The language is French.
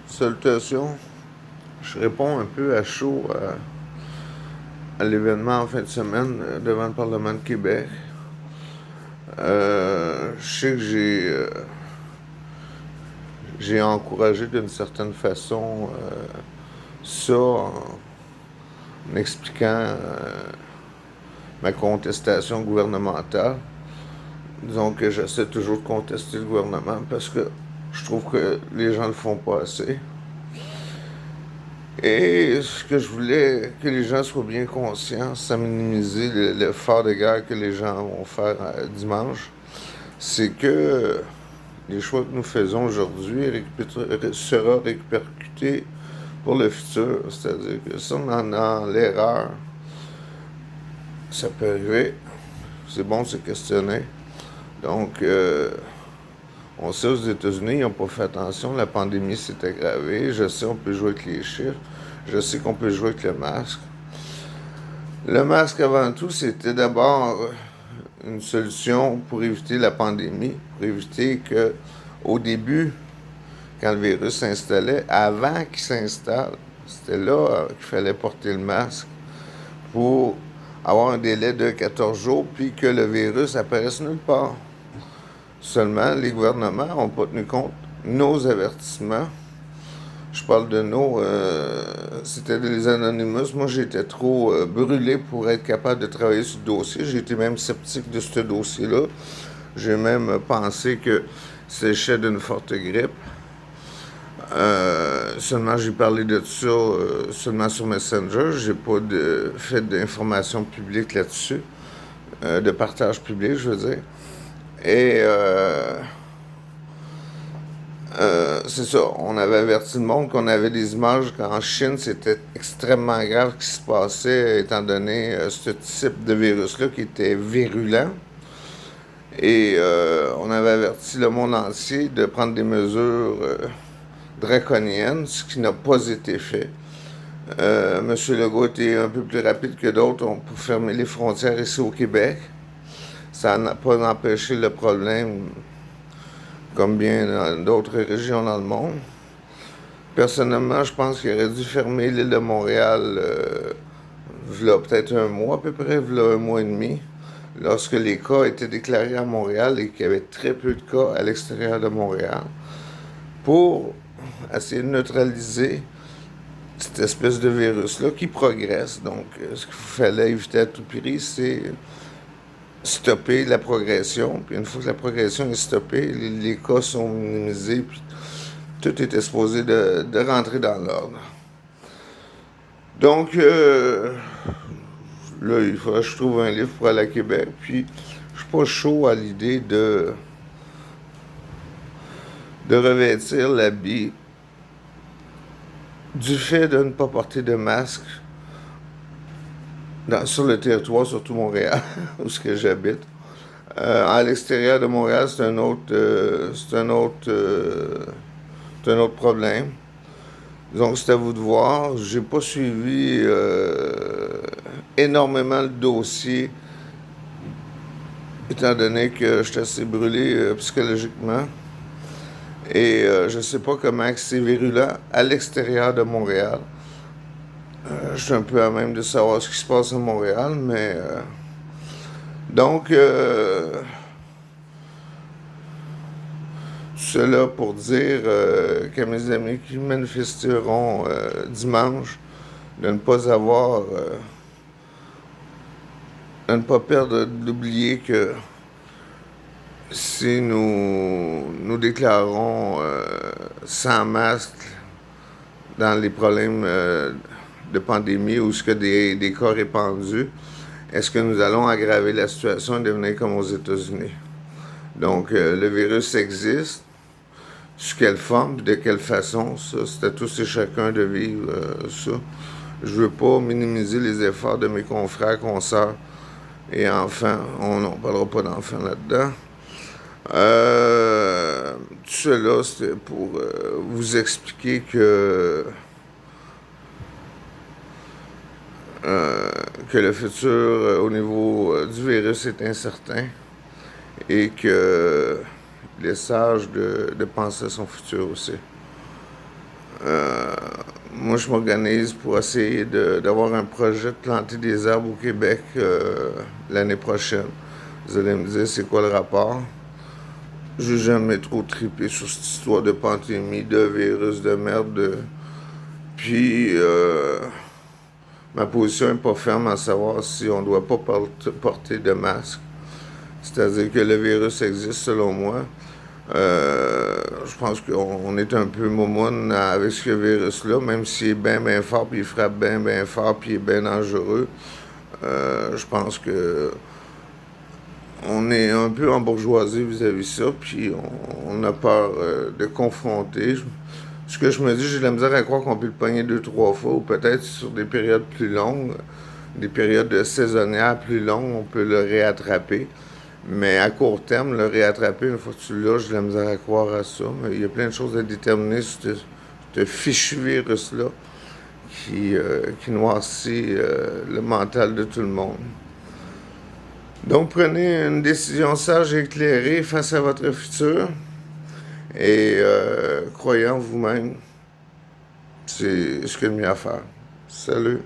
Salutations. Je réponds un peu à chaud à l'événement en fin de semaine devant le Parlement de Québec. Je sais que j'ai encouragé d'une certaine façon ça en expliquant ma contestation gouvernementale. Disons que j'essaie toujours de contester le gouvernement parce que je trouve que les gens le font pas assez. Et ce que je voulais que les gens soient bien conscients, sans minimiser l'effort de guerre que les gens vont faire dimanche, c'est que les choix que nous faisons aujourd'hui sera répercuté pour le futur. C'est-à-dire que si on en a l'erreur, ça peut arriver. C'est bon de se questionner. Donc, on sait aux États-Unis, ils n'ont pas fait attention, la pandémie s'est aggravée. Je sais, on peut jouer avec les chiffres. Je sais qu'on peut jouer avec le masque. Le masque, avant tout, c'était d'abord une solution pour éviter la pandémie, pour éviter que, au début, quand le virus s'installait, avant qu'il s'installe, c'était là qu'il fallait porter le masque pour avoir un délai de 14 jours, puis que le virus apparaisse nulle part. Seulement, les gouvernements n'ont pas tenu compte de nos avertissements. Je parle de nos... c'était les Anonymous. Moi, j'étais trop brûlé pour être capable de travailler sur le dossier. J'ai été même sceptique de ce dossier-là. J'ai même pensé que s'agissait d'une forte grippe. Seulement, j'ai parlé de ça seulement sur Messenger. J'ai pas fait d'information publique là-dessus, de partage public, je veux dire. Et c'est ça, on avait averti le monde qu'on avait des images qu'en Chine, c'était extrêmement grave ce qui se passait, étant donné ce type de virus-là qui était virulent. Et on avait averti le monde entier de prendre des mesures draconiennes, ce qui n'a pas été fait. M. Legault était un peu plus rapide que d'autres pour fermer les frontières ici au Québec. Ça n'a pas empêché le problème comme bien dans d'autres régions dans le monde. Personnellement, je pense qu'il aurait dû fermer l'île de Montréal v'là peut-être un mois à peu près, v'là un mois et demi, lorsque les cas étaient déclarés à Montréal et qu'il y avait très peu de cas à l'extérieur de Montréal, pour essayer de neutraliser cette espèce de virus-là qui progresse. Donc, ce qu'il fallait éviter à tout prix, c'est stopper la progression. Puis une fois que la progression est stoppée, les cas sont minimisés, puis tout était supposé de rentrer dans l'ordre. Donc, là, il faudrait que je trouve un livre pour aller à Québec, puis je suis pas chaud à l'idée de revêtir l'habit du fait de ne pas porter de masque sur le territoire, surtout Montréal, où ce que j'habite. À l'extérieur de Montréal, c'est un autre problème. Donc, c'est à vous de voir. J'ai pas suivi énormément le dossier, étant donné que je suis assez brûlé psychologiquement. Et je sais pas comment c'est virulent à l'extérieur de Montréal. Je suis un peu à même de savoir ce qui se passe à Montréal, mais... donc, cela pour dire qu'à mes amis qui manifesteront dimanche, de ne pas avoir... de ne pas perdre d'oublier que si nous déclarons sans masque dans les problèmes de pandémie ou ce que des cas répandus, est-ce que nous allons aggraver la situation et devenir comme aux États-Unis? Donc, le virus existe. Sous quelle forme, de quelle façon, ça, c'est à tous et chacun de vivre ça. Je veux pas minimiser les efforts de mes confrères, consoeurs et enfants. On ne parlera pas d'enfants là-dedans. Tout cela, c'était pour vous expliquer que le futur au niveau du virus est incertain et que il est sage de penser à son futur aussi. Euh, Moi, je m'organise pour essayer d'avoir un projet de planter des arbres au Québec l'année prochaine. Vous allez me dire, c'est quoi le rapport? J'ai jamais trop trippé sur cette histoire de pandémie, de virus, de merde. Puis, ma position n'est pas ferme à savoir si on ne doit pas porter de masque. C'est-à-dire que le virus existe selon moi. Je pense qu'on est un peu momoun avec ce virus-là, même s'il est bien fort, puis il frappe bien fort, puis il est bien dangereux. Je pense que on est un peu en bourgeoisie vis-à-vis de ça, puis on a peur de confronter. Ce que je me dis, j'ai de la misère à croire qu'on peut le pogner 2, 3 fois, ou peut-être sur des périodes plus longues, des périodes saisonnières plus longues, on peut le réattraper. Mais à court terme, le réattraper, une fois que tu l'as, j'ai de la misère à croire à ça. Mais il y a plein de choses à déterminer sur ce fichu virus-là qui noircit le mental de tout le monde. Donc, prenez une décision sage et éclairée face à votre futur et croyez en vous-même. C'est ce qu'il y a de mieux à faire. Salut!